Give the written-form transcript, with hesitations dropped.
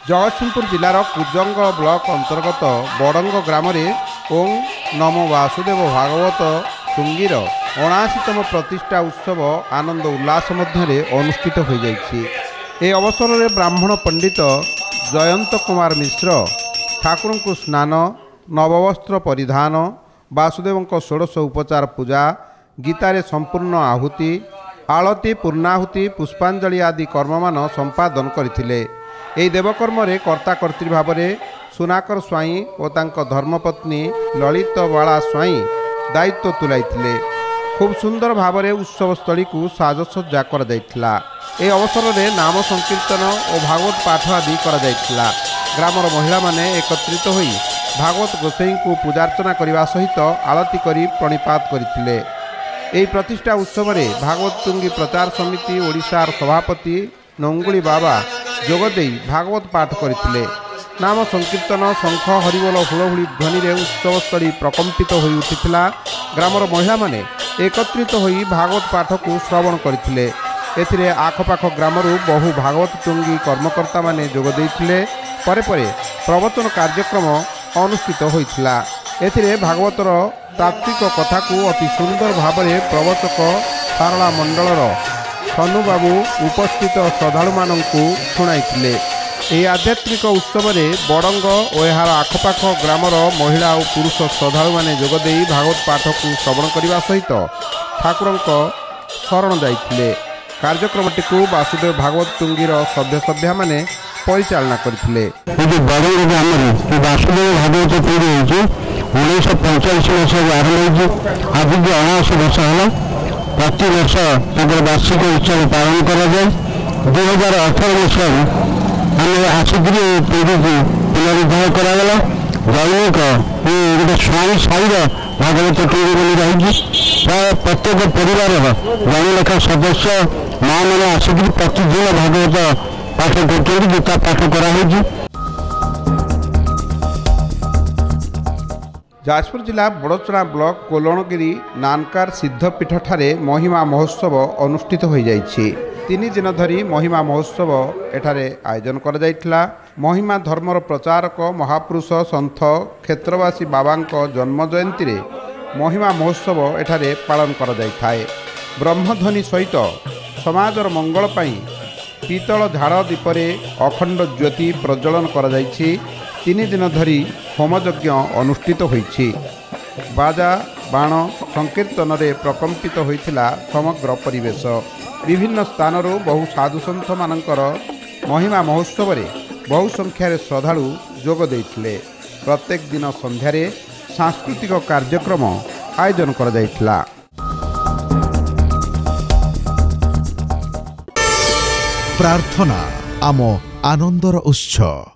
Jagatsinghpur जिलार Kujang block अंतर्गत बड़ंग ग्राम ओं नमो वासुदेव भागवत टुंगीर 79तम प्रतिष्ठा उत्सव आनंद उल्लास मध्य अनुष्ठित हो जाइछि। ए अवसर में ब्राह्मण पंडित जयंत कुमार मिश्र ठाकुर को स्नान नववस्त्र परिधान वासुदेव षोडश उपचार पूजा गीतारे संपूर्ण आहुति आलती पूर्णाहुति पुष्पांजलि आदि कर्ममान संपादन करथिले। एही देवकर्म रे कर्ता कर्त्री भाव में सुनाकर स्वाई और तांको धर्मपत्नी ललित बाला स्वाई दायित्व तुलाइथिले। खूब सुंदर भाव में उत्सवस्थली को साजसज्जा कर जाइथिला। ए अवसर में नाम संकीर्तन और भागवत पाठ आदि कर जाइथिला। ग्रामर महिला माने एकत्रित होई भागवत गोसाई को पूजार्चना करने सहित आलती करी प्रणिपात करथिले। एही प्रतिष्ठा उत्सव में भागवत टुंगी प्रचार समिति ओडिशार सभापति नंगुली बाबा जोगदे भागवत पाठ करथिले। नाम संकीर्तन शंख हरिबोल हुलहुली ध्वनि रे उत्सवस्थली प्रकंपित होई उठिथिला। ग्रामर महिला माने एकत्रित होई भागवत पाठ को श्रवण करथिले। एथिरे आखपाख ग्रामरू बहु भागवत टुंगी कर्मकर्ता माने जोग देइथिले। परे परे प्रवचन कार्यक्रम अनुष्ठित होइथिला। एथिरे भागवतर तात्विक कथा को अति सुंदर भाव में प्रवचक सारला मंडलर सनु बाबू उपस्थित श्रद्धालु मानंकु शुणाइथिले। यह आध्यात्मिक उत्सव में बड़ंग और यार आखपाख ग्रामर महिला और पुरुष श्रद्धालु माने जोगदे भागवत पाठ को श्रवण करने सहित ठाकुर शरण जाइथिले। कार्यक्रमटी को वासुदेव भागवत टुंगीर सभ्य सभ्या माने परिचालना करथिले। वासुदेव भागवत टुंगी 1945 मसीह आरंभ हो आज 79 वर्ष है। प्रति वर्ष वार्षिक उत्सव पालन कराए। 2018 मसीह आम आसिक पीढ़ी को पुनरुद्धार कराला। दैनिक गोटे स्वामी साईर भागवत टुंगी बोली रही प्राय प्रत्येक परिवार जन लेखा सदस्य माँ मैंने आसिक प्रतिदिन भागवत पाठ कर गीता पाठ कराई। जाजपुर जिला बड़चना ब्लॉक कोलणगिरी नानकार सिद्धपीठ ठारे महिमा महोत्सव अनुष्ठित हो जाइछि। 3 दिन धरी महिमा महोत्सव एठारे आयोजन कर जाइथिला। महिमा धर्मर प्रचारक महापुरुष संत क्षेत्रवासी बाबांको जन्म जयंती रे महिमा महोत्सव एठारे पालन कर जाइथाए। ब्रह्मध्वनि सहित समाजर मंगल पाई पीतल झाड़ दीपरे अखंड ज्योति प्रज्वलन कर जाइछि। 3 दिन धरी होमयज्ञ अनुष्ठित होइछि। बाजा बाण संकीर्तन रे प्रकंपित होइथिला समग्र परिवेश। विभिन्न स्थानरू बहु साधुसंत मानकर महिमा महोत्सव रे बहु संख्यार श्रद्धालु जोग देइथिले। प्रत्येक दिन संध्यारे सांस्कृतिक कार्यक्रम आयोजन कर जाइथिला। प्रार्थना आम आनंदर उत्सव।